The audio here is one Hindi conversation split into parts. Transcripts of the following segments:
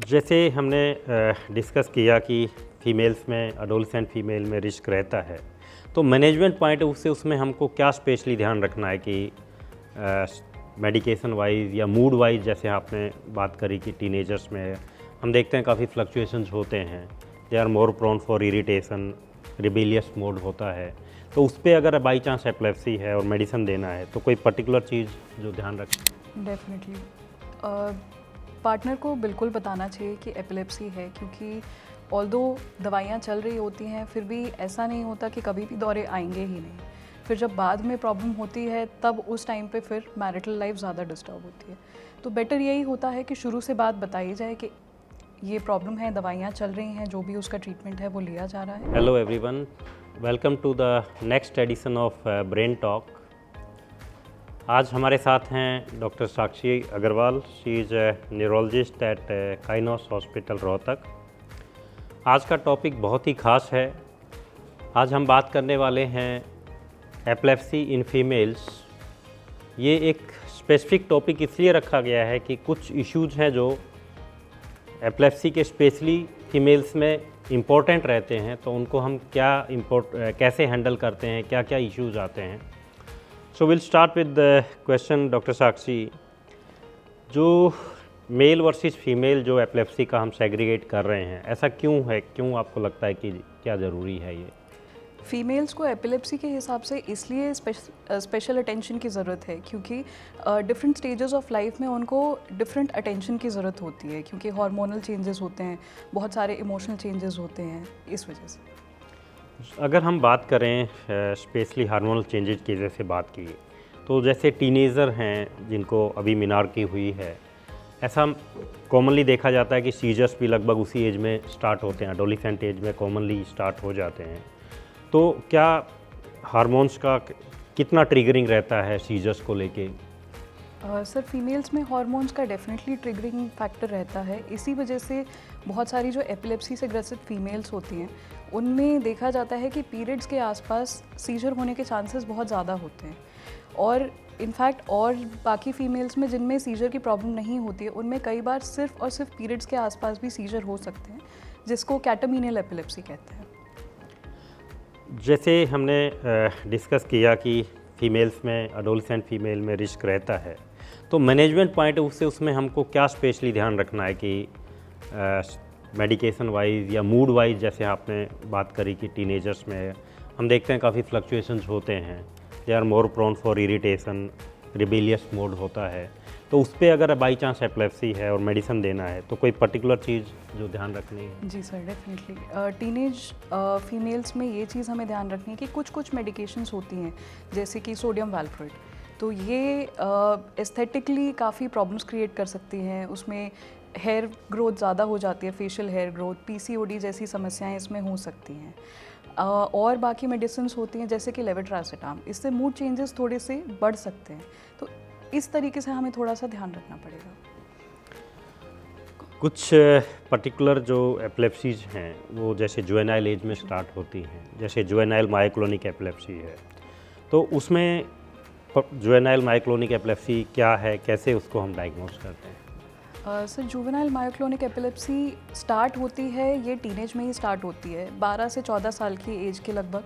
जैसे हमने डिस्कस किया कि फ़ीमेल्स में एडोलसेंट फ़ीमेल में रिस्क रहता है, तो मैनेजमेंट पॉइंट ऑफ से उसमें हमको क्या स्पेशली ध्यान रखना है कि मेडिकेशन वाइज या मूड वाइज, जैसे आपने बात करी कि टीनेजर्स में हम देखते हैं काफ़ी फ्लक्चुएशंस होते हैं, they are more prone for irritation, rebellious mode होता है, तो उस पर अगर बाई चांस एपिलेप्सी है और मेडिसिन देना है तो कोई पर्टिकुलर चीज़ जो ध्यान रखें? डेफिनेटली पार्टनर को बिल्कुल बताना चाहिए कि एपिलेप्सी है, क्योंकि ऑल्दो दवाइयाँ चल रही होती हैं फिर भी ऐसा नहीं होता कि कभी भी दौरे आएंगे ही नहीं। फिर जब बाद में प्रॉब्लम होती है तब उस टाइम पे फिर मैरिटल लाइफ ज़्यादा डिस्टर्ब होती है। तो बेटर यही होता है कि शुरू से बात बताई जाए कि ये प्रॉब्लम है, दवाइयाँ चल रही हैं, जो भी उसका ट्रीटमेंट है वो लिया जा रहा है। Hello everyone, welcome to the next edition of Brain Talk. आज हमारे साथ हैं doctor Sakshi Agarwal. She is neurologist at Kainos hospital Rohtak. आज का टॉपिक बहुत ही ख़ास है। आज हम बात करने वाले हैं एपिलेप्सी इन फीमेल्स। ये एक स्पेसिफिक टॉपिक इसलिए रखा गया है कि कुछ इश्यूज हैं जो एपिलेप्सी के स्पेशली फीमेल्स में इम्पोर्टेंट रहते हैं, तो उनको हम कैसे हैंडल करते हैं, क्या क्या इश्यूज आते हैं। So will start with the question doctor Sakshi. जो मेल वर्सेस फीमेल जो एपिलेप्सी का हम सेग्रीगेट कर रहे हैं, ऐसा क्यों है? क्यों आपको लगता है कि क्या ज़रूरी है ये? फीमेल्स को एपिलेप्सी के हिसाब से इसलिए स्पेशल अटेंशन की ज़रूरत है क्योंकि डिफरेंट स्टेजेस ऑफ लाइफ में उनको डिफरेंट अटेंशन की ज़रूरत होती है, क्योंकि हार्मोनल चेंजेस होते हैं, बहुत सारे इमोशनल चेंजेस होते हैं, इस वजह से। अगर हम बात करें स्पेशली हार्मोनल चेंजेस की जैसे बात की, तो जैसे टीनेजर हैं जिनको अभी मिनार्की हुई है, ऐसा कॉमनली देखा जाता है कि सीजर्स भी लगभग उसी एज में स्टार्ट होते हैं, एडोलेसेंट एज में कॉमनली स्टार्ट हो जाते हैं। तो क्या हार्मोन्स का कितना ट्रिगरिंग रहता है सीजर्स को लेके? सर, फीमेल्स में हार्मोन्स का डेफिनेटली ट्रिगरिंग फैक्टर रहता है। इसी वजह से बहुत सारी जो एपिलेप्सी से ग्रसित फीमेल्स होती हैं उनमें देखा जाता है कि पीरियड्स के आसपास सीजर होने के चांसेस बहुत ज़्यादा होते हैं। और इनफैक्ट और बाकी फीमेल्स में जिनमें सीजर की प्रॉब्लम नहीं होती है उनमें कई बार सिर्फ और सिर्फ पीरियड्स के आसपास भी सीजर हो सकते हैं, जिसको कैटामीनियल एपिलेप्सी कहते हैं। जैसे हमने डिस्कस किया कि फ़ीमेल्स में एडोलेसेंट फ़ीमेल में रिस्क रहता है, तो मैनेजमेंट पॉइंट ऑफ से उसमें हमको क्या स्पेशली ध्यान रखना है कि मेडिकेशन वाइज या मूड वाइज, जैसे आपने बात करी कि टीनेजर्स में हम देखते हैं काफ़ी फ्लक्चुएशंस होते हैं, they are more prone for irritation, rebellious mode होता है, तो उस पर अगर बाई चांस एपिलेप्सी है और मेडिसिन देना है तो कोई पर्टिकुलर चीज़ जो ध्यान रखनी है? जी सर, डेफिनेटली टीनेज फीमेल्स में ये चीज़ हमें ध्यान रखनी है कि कुछ मेडिकेशंस होती हैं जैसे कि सोडियम वैल्प्रोइड, तो ये एस्थेटिकली काफ़ी प्रॉब्लम्स क्रिएट कर सकती हैं। उसमें हेयर ग्रोथ ज़्यादा हो जाती है, फेशियल हेयर ग्रोथ, पीसीओडी जैसी समस्याएं इसमें हो सकती हैं। और बाकी मेडिसिन्स होती हैं जैसे कि लेवेट्रासेटाम, इससे मूड चेंजेस थोड़े से बढ़ सकते हैं। तो इस तरीके से हमें थोड़ा सा ध्यान रखना पड़ेगा। कुछ पर्टिकुलर जो एपिलेप्सीज हैं वो जैसे जुवेनाइल एज में स्टार्ट होती हैं, जैसे जुवेनाइल मायोक्लोनिक एपिलेप्सी है, तो उसमें जुवेनाइल मायोक्लोनिक एपिलेप्सी क्या है, कैसे उसको हम डायग्नोज करते हैं? Sir, juvenile myoclonic epilepsy start होती है, ये टीनेज में ही स्टार्ट होती है, 12 से 14 साल की एज के लगभग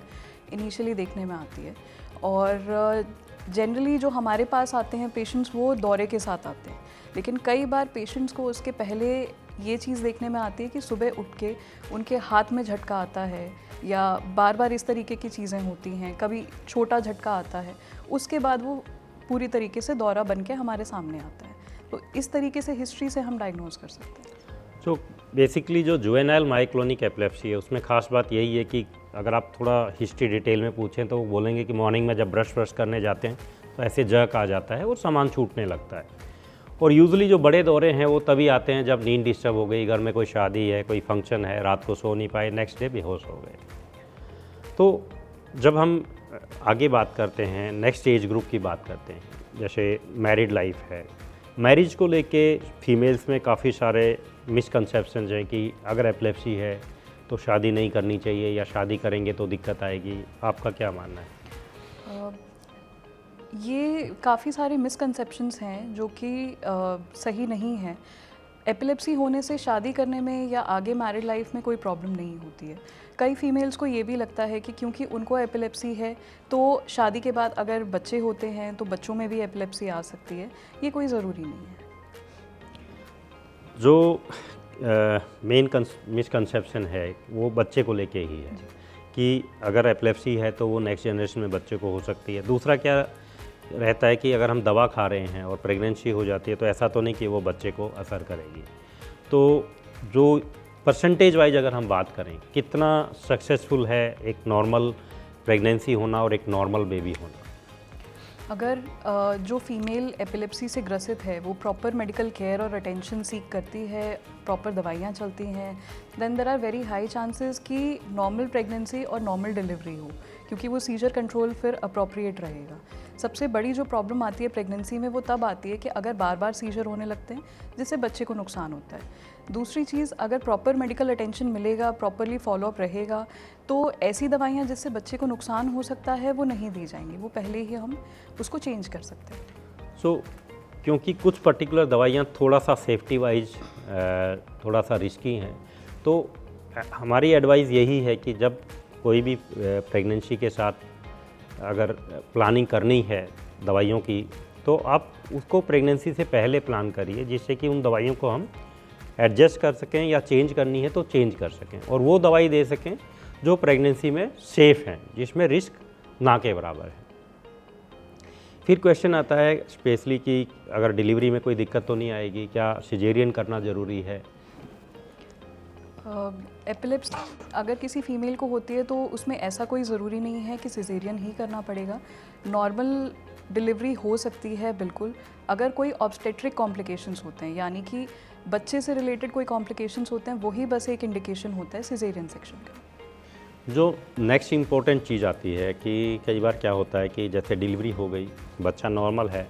इनिशियली देखने में आती है। और जनरली जो हमारे पास आते हैं पेशेंट्स वो दौरे के साथ आते हैं, लेकिन कई बार पेशेंट्स को उसके पहले ये चीज़ देखने में आती है कि सुबह उठ के उनके हाथ में झटका आता है या बार बार इस तरीके की चीज़ें होती हैं, कभी छोटा झटका आता है, उसके बाद वो पूरी तरीके से दौरा बन के हमारे सामने आता है। तो इस तरीके से हिस्ट्री से हम डायग्नोज कर सकते हैं। तो बेसिकली जो जुवेनाइल मायोक्लोनिक एपिलेप्सी है उसमें ख़ास बात यही है कि अगर आप थोड़ा हिस्ट्री डिटेल में पूछें तो वो बोलेंगे कि मॉर्निंग में जब ब्रश करने जाते हैं तो ऐसे जर्क आ जाता है और सामान छूटने लगता है। और यूजुअली जो बड़े दौरे हैं वो तभी आते हैं जब नींद डिस्टर्ब हो गई, घर में कोई शादी है, कोई फंक्शन है, रात को सो नहीं पाए, नेक्स्ट डे बेहोश हो गए। तो जब हम आगे बात करते हैं, नेक्स्ट एज ग्रुप की बात करते हैं, जैसे मैरिड लाइफ है, मैरिज को लेके फीमेल्स में काफ़ी सारे मिसकंसेप्शंस हैं कि अगर एपिलेप्सी है तो शादी नहीं करनी चाहिए या शादी करेंगे तो दिक्कत आएगी। आपका क्या मानना है? ये काफ़ी सारे मिसकंसेप्शंस हैं जो कि सही नहीं हैं। एपिलेप्सी होने से शादी करने में या आगे मैरिड लाइफ में कोई प्रॉब्लम नहीं होती है। कई फीमेल्स को ये भी लगता है कि क्योंकि उनको एपिलेप्सी है तो शादी के बाद अगर बच्चे होते हैं तो बच्चों में भी एपिलेप्सी आ सकती है। ये कोई ज़रूरी नहीं है। जो मेन मिसकंसेप्शन है वो बच्चे को लेके ही है कि अगर एपिलेप्सी है तो वो नेक्स्ट जनरेशन में बच्चे को हो सकती है। दूसरा क्या रहता है कि अगर हम दवा खा रहे हैं और प्रेगनेंसी हो जाती है तो ऐसा तो नहीं कि वो बच्चे को असर करेगी। तो जो परसेंटेज वाइज अगर हम बात करें, कितना सक्सेसफुल है एक नॉर्मल प्रेगनेंसी होना और एक नॉर्मल बेबी होना। अगर जो फीमेल एपिलेप्सी से ग्रसित है वो प्रॉपर मेडिकल केयर और अटेंशन सीख करती है, प्रॉपर दवाइयाँ चलती हैं, then there are very high chances कि नॉर्मल प्रेगनेंसी और नॉर्मल डिलीवरी हो, क्योंकि वो सीजर कंट्रोल फिर अप्रोप्रिएट रहेगा। सबसे बड़ी जो प्रॉब्लम आती है प्रेगनेंसी में वो तब आती है कि अगर बार बार सीजर होने लगते हैं जिससे बच्चे को नुकसान होता है। दूसरी चीज़, अगर प्रॉपर मेडिकल अटेंशन मिलेगा, प्रॉपरली फॉलोअप रहेगा, तो ऐसी दवाइयाँ जिससे बच्चे को नुकसान हो सकता है वो नहीं दी जाएंगी, वो पहले ही हम उसको चेंज कर सकते हैं। क्योंकि कुछ पर्टिकुलर दवाइयाँ थोड़ा सा सेफ्टी वाइज थोड़ा सा रिस्की हैं, तो हमारी एडवाइस यही है कि जब कोई भी प्रेगनेंसी के साथ अगर प्लानिंग करनी है दवाइयों की, तो आप उसको प्रेगनेंसी से पहले प्लान करिए, जिससे कि उन दवाइयों को हम एडजस्ट कर सकें या चेंज करनी है तो चेंज कर सकें और वो दवाई दे सकें जो प्रेगनेंसी में सेफ़ हैं, जिसमें रिस्क ना के बराबर है। फिर क्वेश्चन आता है स्पेशली कि अगर डिलीवरी में कोई दिक्कत तो नहीं आएगी, क्या सिजेरियन करना ज़रूरी है? एपिलेप्सी अगर किसी फीमेल को होती है तो उसमें ऐसा कोई ज़रूरी नहीं है कि सिजेरियन ही करना पड़ेगा। नॉर्मल डिलीवरी हो सकती है बिल्कुल। अगर कोई ऑब्स्टेट्रिक कॉम्प्लिकेशंस होते हैं, यानी कि बच्चे से रिलेटेड कोई कॉम्प्लिकेशंस होते हैं, वही बस एक इंडिकेशन होता है सिजेरियन सेक्शन का। जो नेक्स्ट इम्पोर्टेंट चीज़ आती है कि कई बार क्या होता है कि जैसे डिलीवरी हो गई, बच्चा नॉर्मल है,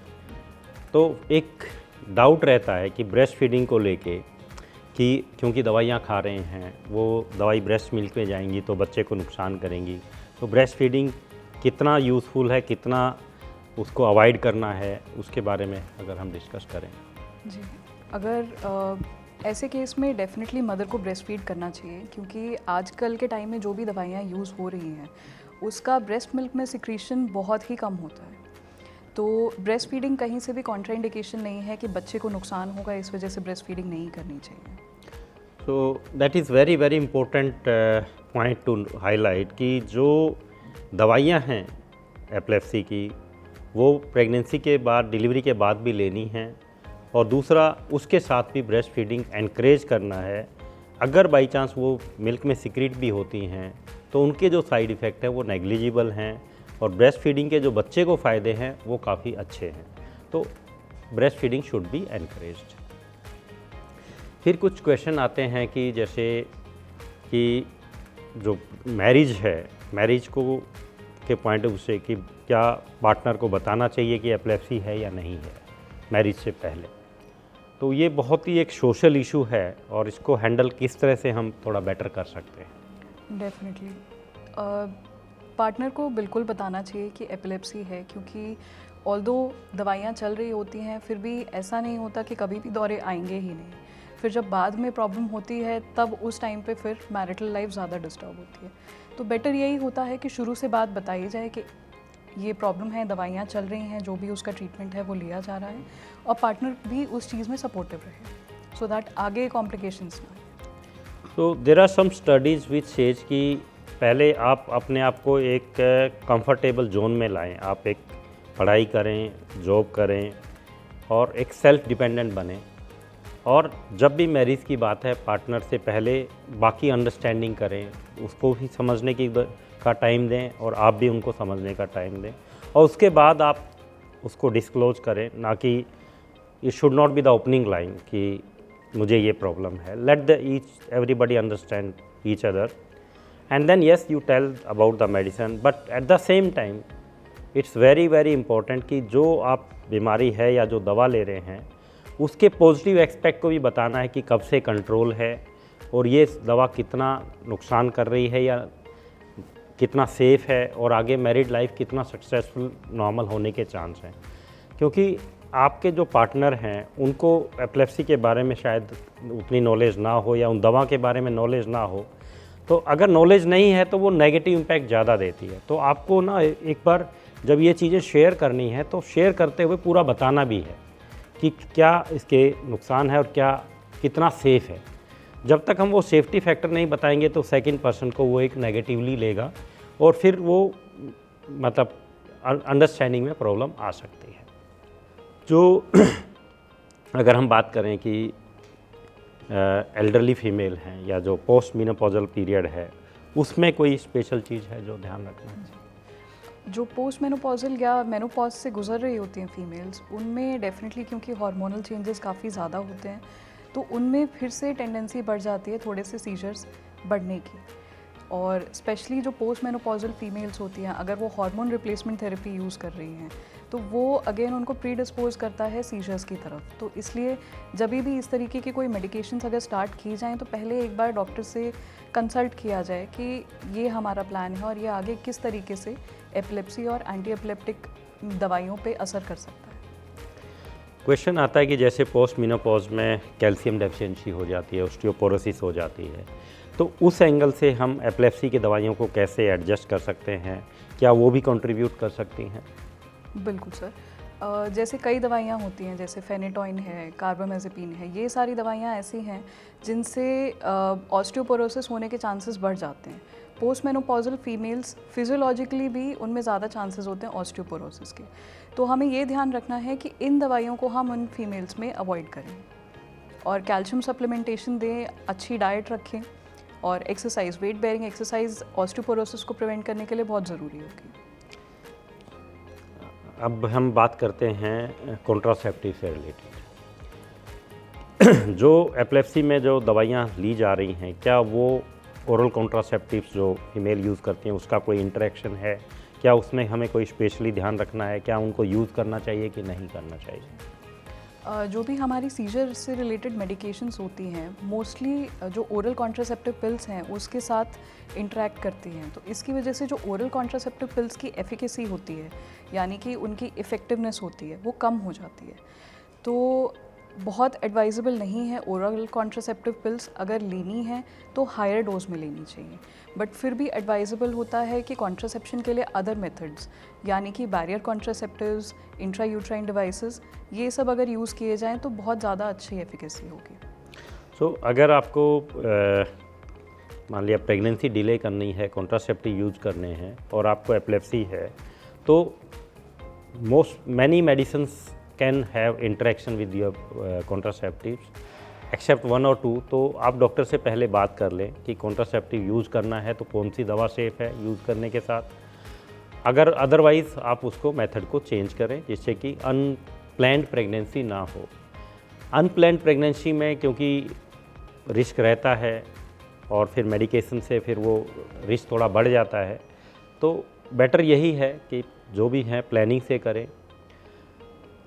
तो एक डाउट रहता है कि ब्रेस्ट फीडिंग को लेके कि क्योंकि दवाइयाँ खा रहे हैं, वो दवाई ब्रेस्ट मिल्क में जाएंगी तो बच्चे को नुकसान करेंगी। तो ब्रेस्ट फीडिंग कितना यूज़फुल है, कितना उसको अवॉइड करना है, उसके बारे में अगर हम डिस्कस करें। जी, अगर ऐसे केस में डेफिनेटली मदर को ब्रेस्ट फीड करना चाहिए, क्योंकि आजकल के टाइम में जो भी दवाइयाँ यूज़ हो रही हैं उसका ब्रेस्ट मिल्क में सिक्रीशन बहुत ही कम होता है। तो ब्रेस्ट फीडिंग कहीं से भी कॉन्ट्राइंडिकेशन नहीं है कि बच्चे को नुकसान होगा, इस वजह से ब्रेस्ट फीडिंग नहीं करनी चाहिए। तो that is very very important point two highlight कि जो दवाइयाँ हैं एपिलेप्सी की, वो प्रेगनेंसी के बाद, डिलीवरी के बाद भी लेनी हैं, और दूसरा उसके साथ भी ब्रेस्ट फीडिंग एनकरेज करना है। अगर बाई चांस वो मिल्क में सिक्रीट भी होती हैं तो उनके जो साइड इफ़ेक्ट हैं वो नेग्लिजिबल हैं, और ब्रेस्ट फीडिंग के जो बच्चे को फ़ायदे हैं वो काफ़ी अच्छे हैं। तो breast feeding should be encouraged. फिर कुछ क्वेश्चन आते हैं कि जैसे कि जो मैरिज है, मैरिज को के पॉइंट ऑफ व्यू से कि क्या पार्टनर को बताना चाहिए कि एपिलेप्सी है या नहीं है मैरिज से पहले। तो ये बहुत ही एक सोशल इशू है और इसको हैंडल किस तरह से हम थोड़ा बेटर कर सकते हैं? डेफिनेटली पार्टनर को बिल्कुल बताना चाहिए कि एपिलेप्सी है, क्योंकि ऑल्दो दवाइयाँ चल रही होती हैं फिर भी ऐसा नहीं होता कि कभी भी दौरे आएंगे ही नहीं। फिर जब बाद में प्रॉब्लम होती है तब उस टाइम पे फिर मैरिटल लाइफ ज़्यादा डिस्टर्ब होती है। तो बेटर यही होता है कि शुरू से बात बताई जाए कि ये प्रॉब्लम है, दवाइयाँ चल रही हैं, जो भी उसका ट्रीटमेंट है वो लिया जा रहा है, और पार्टनर भी उस चीज़ में सपोर्टिव रहे, सो दैट आगे कॉम्प्लिकेशंस ना आए। तो there are some studies which says कि पहले आप अपने आप को एक कंफर्टेबल जोन में लाएं, आप एक पढ़ाई करें, जॉब करें और एक सेल्फ डिपेंडेंट बने, और जब भी मैरिज की बात है पार्टनर से पहले बाकी अंडरस्टैंडिंग करें, उसको भी समझने का टाइम दें और आप भी उनको समझने का टाइम दें, और उसके बाद आप उसको डिस्क्लोज करें, ना कि it should not be the opening line कि मुझे ये प्रॉब्लम है। Let the everybody understand each other, and then yes you tell about the medicine, but at the same time it's very very important कि जो आप बीमारी है या जो दवा ले रहे हैं उसके पॉजिटिव एस्पेक्ट को भी बताना है कि कब से कंट्रोल है और ये दवा कितना नुकसान कर रही है या कितना सेफ़ है, और आगे मैरिड लाइफ कितना सक्सेसफुल नॉर्मल होने के चांस हैं। क्योंकि आपके जो पार्टनर हैं उनको एपिलेप्सी के बारे में शायद उतनी नॉलेज ना हो या उन दवा के बारे में नॉलेज ना हो, तो अगर नॉलेज नहीं है तो वो नेगेटिव इम्पैक्ट ज़्यादा देती है। तो आपको ना एक बार जब ये चीज़ें शेयर करनी है तो शेयर करते हुए पूरा बताना भी है कि क्या इसके नुकसान है और क्या कितना सेफ़ है। जब तक हम वो सेफ्टी फैक्टर नहीं बताएंगे तो सेकंड पर्सन को वो एक नेगेटिवली लेगा और फिर वो मतलब अंडरस्टैंडिंग में प्रॉब्लम आ सकती है। जो अगर हम बात करें कि एल्डरली फीमेल हैं या जो पोस्ट मेनोपॉजल पीरियड है, उसमें कोई स्पेशल चीज़ है जो ध्यान रखना चाहिए? जो पोस्ट मेनोपॉजल या मेनोपॉज से गुजर रही होती हैं फीमेल्स, उनमें डेफिनेटली क्योंकि हार्मोनल चेंजेस काफ़ी ज़्यादा होते हैं तो उनमें फिर से टेंडेंसी बढ़ जाती है थोड़े से सीजर्स बढ़ने की। और स्पेशली जो पोस्ट मेनोपॉजल फीमेल्स होती हैं, अगर वो हार्मोन रिप्लेसमेंट थेरेपी यूज़ कर रही हैं तो वो अगेन उनको प्री डिस्पोज करता है सीजर्स की तरफ। तो इसलिए जब भी इस तरीके की कोई मेडिकेशंस अगर स्टार्ट की जाएँ तो पहले एक बार डॉक्टर से कंसल्ट किया जाए कि ये हमारा प्लान है और ये आगे किस तरीके से एपिलेप्सी और एंटी एपिलेप्टिक दवाइयों पे असर कर सकता है। क्वेश्चन आता है कि जैसे पोस्ट मेनोपॉज में कैल्शियम डेफिशिएंसी हो जाती है, ऑस्टियोपोरोसिस हो जाती है, तो उस एंगल से हम एपिलेप्सी की दवाइयों को कैसे एडजस्ट कर सकते हैं? क्या वो भी कंट्रीब्यूट कर सकती हैं? बिल्कुल सर। जैसे कई दवाइयाँ होती हैं, जैसे फेनेटोइन है, कार्बामेज़ेपिन है, ये सारी दवाइयाँ ऐसी हैं जिनसे ऑस्टियोपोरोसिस होने के चांसेस बढ़ जाते हैं। पोस्ट मेनोपॉजल फीमेल्स फिजियोलॉजिकली भी उनमें ज़्यादा चांसेस होते हैं ऑस्टियोपोरोसिस के। तो हमें ये ध्यान रखना है कि इन दवाइयों को हम उन फीमेल्स में अवॉइड करें और कैल्शियम सप्लीमेंटेशन दें, अच्छी डाइट रखें और exercise, weight bearing exercise osteoporosis को प्रिवेंट करने के लिए बहुत ज़रूरी होगी। अब हम बात करते हैं कॉन्ट्रासेप्टिव से रिलेटेड। जो एपिलेप्सी में जो दवाइयाँ ली जा रही हैं, क्या वो ओरल कॉन्ट्रासेप्टिव्स जो फीमेल यूज़ करती हैं उसका कोई इंटरेक्शन है? क्या उसमें हमें कोई स्पेशली ध्यान रखना है? क्या उनको यूज़ करना चाहिए कि नहीं करना चाहिए? जो भी हमारी सीजर से रिलेटेड मेडिकेशंस होती हैं, मोस्टली जो ओरल कॉन्ट्रासेप्टिव पिल्स हैं उसके साथ इंटरेक्ट करती हैं। तो इसकी वजह से जो ओरल कॉन्ट्रासेप्टिव पिल्स की एफिकेसी होती है, यानी कि उनकी इफ़ेक्टिवनेस होती है, वो कम हो जाती है। तो बहुत एडवाइजेबल नहीं है ओरल कॉन्ट्रासेप्टिव पिल्स। अगर लेनी है तो हायर डोज में लेनी चाहिए, बट फिर भी एडवाइजेबल होता है कि कॉन्ट्रासेप्शन के लिए अदर मेथड्स, यानी कि बैरियर कॉन्ट्रासेप्टिव्स, इंट्रायूट्राइन डिवाइसेस, ये सब अगर यूज़ किए जाएँ तो बहुत ज़्यादा अच्छी एफिकेसी होगी। सो अगर आपको मान लिया प्रेगनेंसी डिले करनी है, कॉन्ट्रासेप्टिव यूज़ करने हैं और आपको एपिलेप्सी है, तो many medicines can have interaction with your contraceptives except 1 और 2। तो आप डॉक्टर से पहले बात कर लें कि कॉन्ट्रासेप्टिव यूज़ करना है तो कौन सी दवा सेफ़ है यूज़ करने के साथ। अगर अदरवाइज़ आप उसको मेथड को चेंज करें जिससे कि अनप्लैन्ड प्रेगनेंसी ना हो। अनप्लैन्ड प्रेगनेंसी में क्योंकि रिस्क रहता है और फिर मेडिकेशन से फिर वो रिस्क थोड़ा बढ़ जाता है, तो बेटर यही है कि जो भी है प्लानिंग से करें।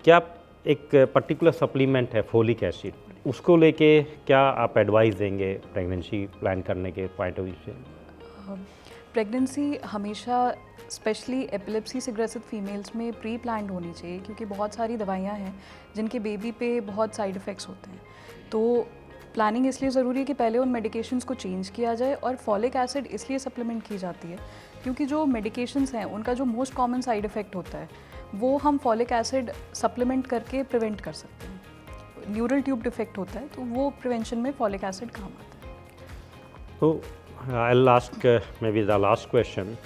क्या एक पर्टिकुलर सप्लीमेंट है फोलिक एसिड, उसको लेके क्या आप एडवाइस देंगे प्रेगनेंसी प्लान करने के पॉइंट ऑफ व्यू से? प्रेगनेंसी हमेशा स्पेशली एपिलेप्सी से ग्रसित फीमेल्स में प्री प्लान्ड होनी चाहिए, क्योंकि बहुत सारी दवाइयाँ हैं जिनके बेबी पे बहुत साइड इफ़ेक्ट्स होते हैं। तो प्लानिंग इसलिए ज़रूरी है कि पहले उन मेडिकेशंस को चेंज किया जाए। और फॉलिक एसिड इसलिए सप्लीमेंट की जाती है क्योंकि जो मेडिकेशंस हैं उनका जो मोस्ट कॉमन साइड इफ़ेक्ट होता है वो हम फॉलिक एसिड सप्लीमेंट करके प्रिवेंट कर सकते हैं। न्यूरल ट्यूब डिफेक्ट होता है तो वो प्रिवेंशन में फॉलिक एसिड काम आता है। तो I will ask may be the last question.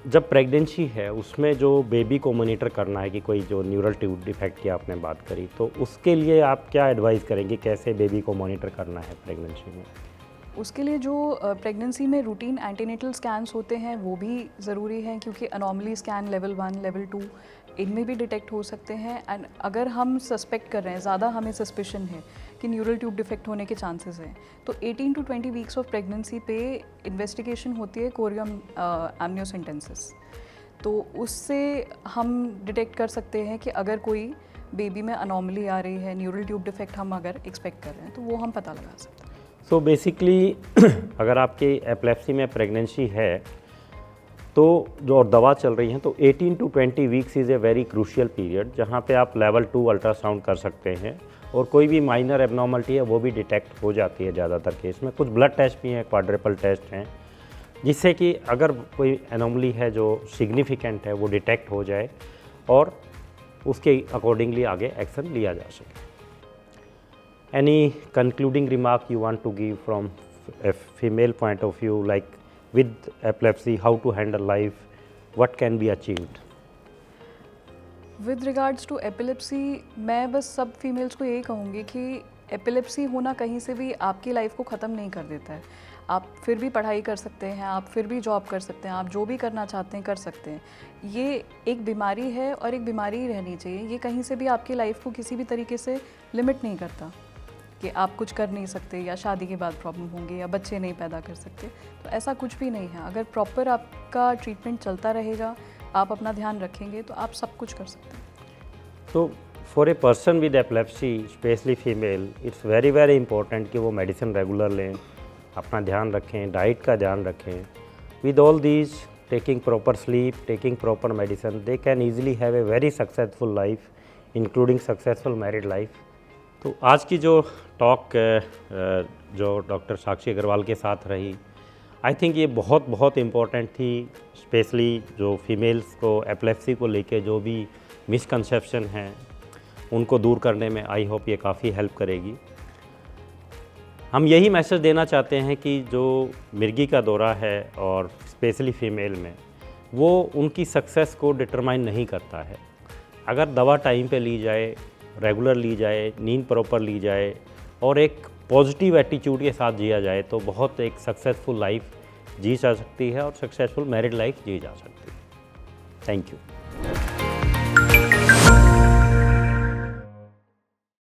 जब प्रेगनेंसी है उसमें जो बेबी को मॉनिटर करना है कि कोई जो न्यूरल ट्यूब डिफेक्ट की आपने बात करी, तो उसके लिए आप क्या एडवाइस करेंगे, कैसे बेबी को मॉनिटर करना है प्रेगनेंसी में? उसके लिए जो प्रेगनेंसी में रूटीन एंटीनेटल स्कैन्स होते हैं वो भी ज़रूरी हैं, क्योंकि अनोमली स्कैन लेवल 1, लेवल 2 इनमें भी डिटेक्ट हो सकते हैं। एंड अगर हम सस्पेक्ट कर रहे हैं, ज़्यादा हमें सस्पिशन है कि न्यूरल ट्यूब डिफेक्ट होने के चांसेस हैं, तो 18 to 20 वीक्स ऑफ प्रेगनेंसी पे इन्वेस्टिगेशन होती है कोरियम एमनियोसेंटेंसिस। तो उससे हम डिटेक्ट कर सकते हैं कि अगर कोई बेबी में अनोमली आ रही है, न्यूरल ट्यूब डिफेक्ट हम अगर एक्सपेक्ट कर रहे हैं, तो वो हम पता लगा सकते हैं। सो बेसिकली अगर आपकी एपिलेप्सी में प्रेगनेंसी है तो जो और दवा चल रही हैं, तो 18 to 20 weeks is a very crucial period, जहाँ पे आप लेवल 2 अल्ट्रासाउंड कर सकते हैं और कोई भी माइनर एबनॉर्मलिटी है वो भी डिटेक्ट हो जाती है ज़्यादातर केस में। कुछ ब्लड टेस्ट भी हैं, क्वाड्रपल टेस्ट हैं, जिससे कि अगर कोई एनोमली है जो सिग्निफिकेंट है वो डिटेक्ट हो जाए और उसके अकॉर्डिंगली आगे एक्शन लिया जा सके। Any concluding remark you want to give from a female point of view, like with epilepsy, how to handle life, what can be achieved? With regards to epilepsy, मैं बस सब फीमेल्स को यही कहूँगी कि एपिलेप्सी होना कहीं से भी आपकी लाइफ को ख़त्म नहीं कर देता है। आप फिर भी पढ़ाई कर सकते हैं, आप फिर भी जॉब कर सकते हैं, आप जो भी करना चाहते हैं कर सकते हैं। ये एक बीमारी है और एक बीमारी ही रहनी चाहिए। ये कहीं से भी आपकी लाइफ को किसी भी तरीके से लिमिट नहीं करता कि आप कुछ कर नहीं सकते या शादी के बाद प्रॉब्लम होंगी या बच्चे नहीं पैदा कर सकते। तो ऐसा कुछ भी नहीं है। अगर प्रॉपर आपका ट्रीटमेंट चलता रहेगा, आप अपना ध्यान रखेंगे, तो आप सब कुछ कर सकते हैं। तो for a person with epilepsy, specially female, it's very very important कि वो मेडिसिन रेगुलर लें, अपना ध्यान रखें, डाइट का ध्यान रखें। With all these, taking proper sleep, taking proper medicine, they can easily have a very successful life, including successful married life. तो आज की जो टॉक जो डॉक्टर साक्षी अग्रवाल के साथ रही, आई थिंक ये बहुत बहुत इम्पोर्टेंट थी, स्पेशली जो फीमेल्स को एपिलेप्सी को लेके जो भी मिसकंसेप्शन हैं उनको दूर करने में आई होप ये काफ़ी हेल्प करेगी। हम यही मैसेज देना चाहते हैं कि जो मिर्गी का दौरा है और स्पेशली फीमेल में, वो उनकी सक्सेस को डिटरमाइन नहीं करता है। अगर दवा टाइम पे ली जाए, रेगुलर ली जाए, नींद प्रॉपर ली जाए और एक पॉजिटिव एटीट्यूड के साथ जिया जाए, तो बहुत एक सक्सेसफुल लाइफ जी जा सकती है और सक्सेसफुल मैरिड लाइफ जी जा सकती है। Thank you.